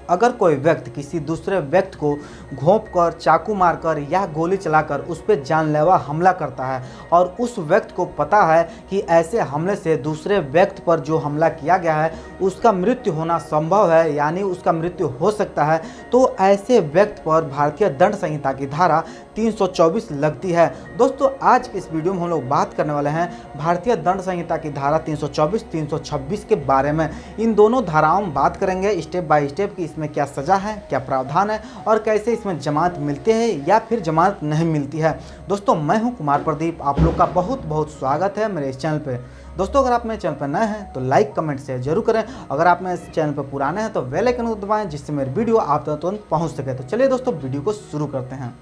अगर कोई व्यक्ति किसी दूसरे व्यक्ति को घोंपकर, चाकू मारकर या गोली चलाकर उस पर जानलेवा हमला करता है और उस व्यक्ति को पता है कि ऐसे हमले से दूसरे व्यक्ति पर जो हमला किया गया है उसका मृत्यु होना संभव है, यानी उसका मृत्यु हो सकता है, तो ऐसे व्यक्ति पर भारतीय दंड संहिता की धारा 324 लगती है। दोस्तों, आज के इस वीडियो में हम लोग बात करने वाले हैं भारतीय दंड संहिता की धारा 324, 326 के बारे में। इन दोनों धाराओं में बात करेंगे स्टेप बाय स्टेप कि इसमें क्या सज़ा है, क्या प्रावधान है और कैसे इसमें जमानत मिलती है या फिर जमानत नहीं मिलती है। दोस्तों, मैं हूं कुमार प्रदीप, आप लोग का बहुत बहुत स्वागत है मेरे इस चैनल पे। दोस्तों, अगर आप मेरे चैनल पर नए हैं तो लाइक कमेंट शेयर जरूर करें। अगर आप मेरे इस चैनल पर पुराने हैं तो बेल आइकन को दबाएं जिससे मेरी वीडियो आप तक तुरंत पहुंच सके। तो चलिए दोस्तों, वीडियो को शुरू करते हैं।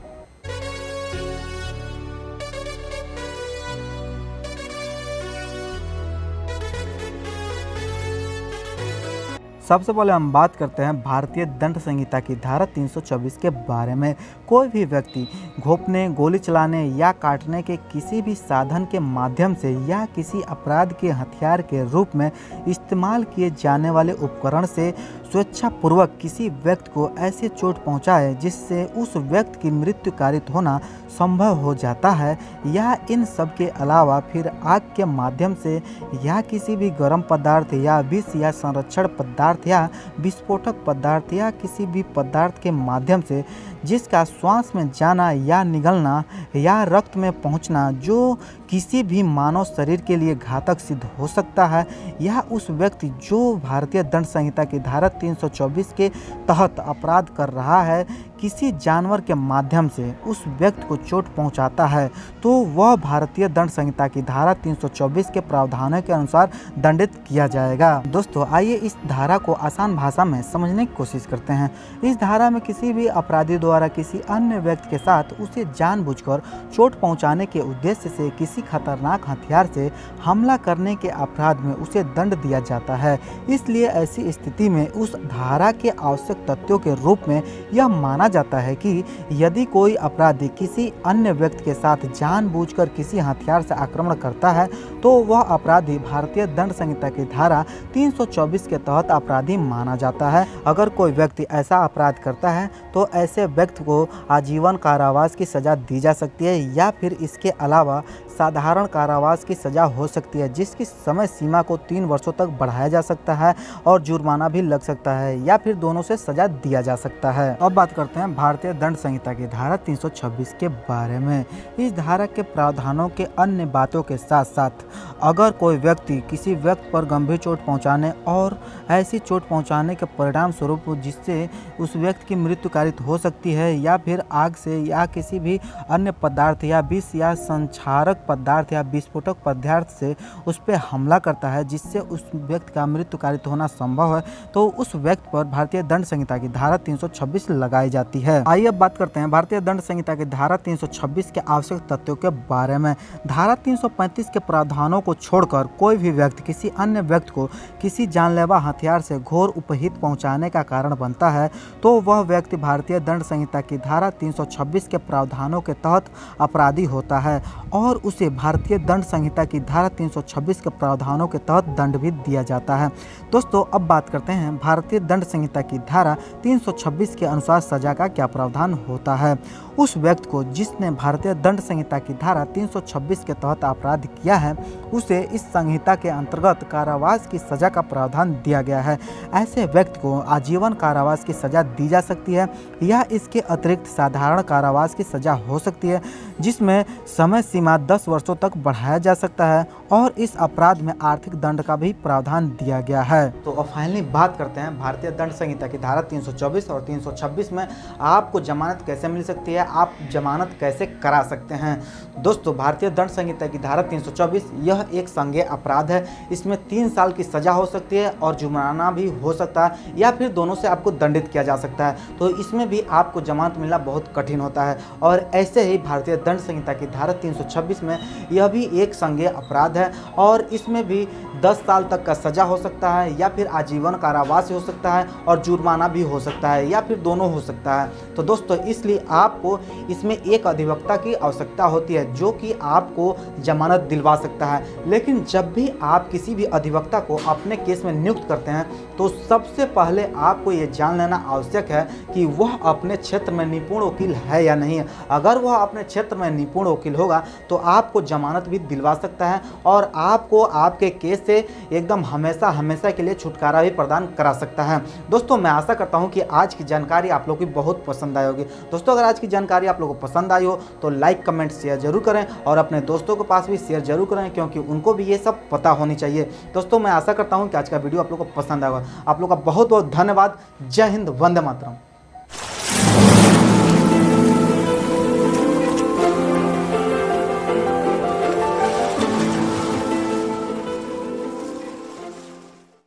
सबसे पहले हम बात करते हैं भारतीय दंड संहिता की धारा 324 के बारे में। कोई भी व्यक्ति घोंपने, गोली चलाने या काटने के किसी भी साधन के माध्यम से या किसी अपराध के हथियार के रूप में इस्तेमाल किए जाने वाले उपकरण से स्वेच्छापूर्वक किसी व्यक्ति को ऐसे चोट पहुंचाए जिससे उस व्यक्ति की मृत्यु कारित होना संभव हो जाता है, या इन सब के अलावा फिर आग के माध्यम से या किसी भी गर्म पदार्थ या विष या संरक्षण पदार्थ या विस्फोटक पदार्थ या किसी भी पदार्थ के माध्यम से जिसका श्वास में जाना या निगलना या रक्त में पहुंचना जो किसी भी मानव शरीर के लिए घातक सिद्ध हो सकता है, या उस व्यक्ति जो भारतीय दंड संहिता की धारा 324 के तहत अपराध कर रहा है किसी जानवर के माध्यम से उस व्यक्ति को चोट पहुंचाता है, तो वह भारतीय दंड संहिता की धारा 324 के प्रावधानों के अनुसार दंडित किया जाएगा। दोस्तों, आइए इस धारा को आसान भाषा में समझने की कोशिश करते हैं। इस धारा में किसी भी अपराधी द्वारा किसी अन्य व्यक्ति के साथ उसे जानबूझकर चोट पहुंचाने के उद्देश्य से किसी खतरनाक हथियार से हमला करने के अपराध में उसे दंड दिया जाता है। इसलिए ऐसी स्थिति में उस धारा के आवश्यक तथ्यों के रूप में यह माना जाता है कि यदि कोई अपराधी किसी अन्य व्यक्ति के साथ जानबूझकर किसी हथियार से आक्रमण करता है तो वह अपराधी भारतीय दंड संहिता की धारा 324 के तहत अपराधी माना जाता है। अगर कोई व्यक्ति ऐसा अपराध करता है तो ऐसे व्यक्ति को आजीवन कारावास की सजा दी जा सकती है या फिर इसके अलावा साधारण कारावास की सजा हो सकती है, जिसकी समय सीमा को 3 वर्षों तक बढ़ाया जा सकता है और जुर्माना भी लग सकता है या फिर दोनों से सजा दिया जा सकता है। अब बात करते हैं भारतीय दंड संहिता की धारा 326 के बारे में। इस धारा के प्रावधानों के अन्य बातों के साथ साथ अगर कोई व्यक्ति किसी व्यक्ति पर गंभीर चोट पहुंचाने और ऐसी चोट पहुंचाने के परिणाम स्वरूप जिससे उस व्यक्ति की मृत्यु कारित हो सकती है, या फिर आग से या किसी भी अन्य पदार्थ या विष या संक्षारक पदार्थ या विस्फोटक पदार्थ से उस पर हमला करता है जिससे उस व्यक्ति का मृत्यु कारित होना संभव है, तो उस व्यक्ति पर भारतीय दंड संहिता की धारा 326 लगाई जाती है। आइए अब बात करते हैं भारतीय दंड संहिता की धारा 326 के आवश्यक तथ्यों के बारे में। धारा 335 के प्रावधानों को छोड़कर कोई भी व्यक्ति किसी अन्य व्यक्ति को किसी जानलेवा हथियार से घोर उपहित पहुंचाने का कारण बनता है तो वह व्यक्ति भारतीय दंड संहिता की धारा 326 के प्रावधानों के तहत अपराधी होता है और उसे भारतीय दंड संहिता की धारा 326 के प्रावधानों के तहत दंड भी दिया जाता है। दोस्तों, अब बात करते हैं भारतीय दंड संहिता की धारा 326 के अनुसार सजा का क्या प्रावधान होता है। उस व्यक्ति को जिसने भारतीय दंड संहिता की धारा 326 के तहत अपराध किया है उसे इस संहिता के अंतर्गत कारावास की सजा का प्रावधान दिया गया है। ऐसे व्यक्ति को आजीवन कारावास की सजा दी जा सकती है या इसके अतिरिक्त साधारण कारावास की सजा हो सकती है जिसमें समय सीमा 10 वर्षों तक बढ़ाया जा सकता है और इस अपराध में आर्थिक दंड का भी प्रावधान दिया गया है। तो अब फाइनली बात करते हैं भारतीय दंड संहिता की धारा 324 और 326 में आपको जमानत कैसे मिल सकती है, आप जमानत कैसे करा सकते हैं। दोस्तों, भारतीय दंड संहिता की धारा 324 यह एक संज्ञेय अपराध है। इसमें 3 साल की सजा हो सकती है और जुर्माना भी हो सकता है या फिर दोनों से आपको दंडित किया जा सकता है। तो इसमें भी आपको जमानत मिलना बहुत कठिन होता है और ऐसे ही भारतीय दंड संहिता की धारा 326 में यह भी एक संज्ञेय अपराध है और इसमें भी 10 साल तक का सज़ा हो सकता है या फिर आजीवन कारावास हो सकता है और जुर्माना भी हो सकता है या फिर दोनों हो सकता है। तो दोस्तों इसलिए आपको इसमें एक अधिवक्ता की आवश्यकता होती है जो कि आपको जमानत दिलवा सकता है। लेकिन जब भी आप किसी भी अधिवक्ता को अपने केस में नियुक्त करते हैं तो सबसे पहले आपको ये जान लेना आवश्यक है कि वह अपने क्षेत्र में निपुण वकील है या नहीं है। अगर वह अपने क्षेत्र में निपुण वकील होगा तो आपको जमानत भी दिलवा सकता है और आपको आपके केस से एकदम हमेशा हमेशा के लिए छुटकारा भी प्रदान करा सकता है। दोस्तों मैं आशा करता हूं कि आज की जानकारी आप लोगों की बहुत पसंद आई होगी। दोस्तों अगर आज की जानकारी आप लोगों को पसंद आई हो तो लाइक कमेंट शेयर जरूर करें और अपने दोस्तों के पास भी शेयर जरूर करें क्योंकि उनको भी ये सब पता होनी चाहिए। दोस्तों मैं आशा करता हूँ कि आज का वीडियो आप लोगों को पसंद आएगा। आप लोग का बहुत बहुत धन्यवाद। जय हिंद, वंदे मातरम।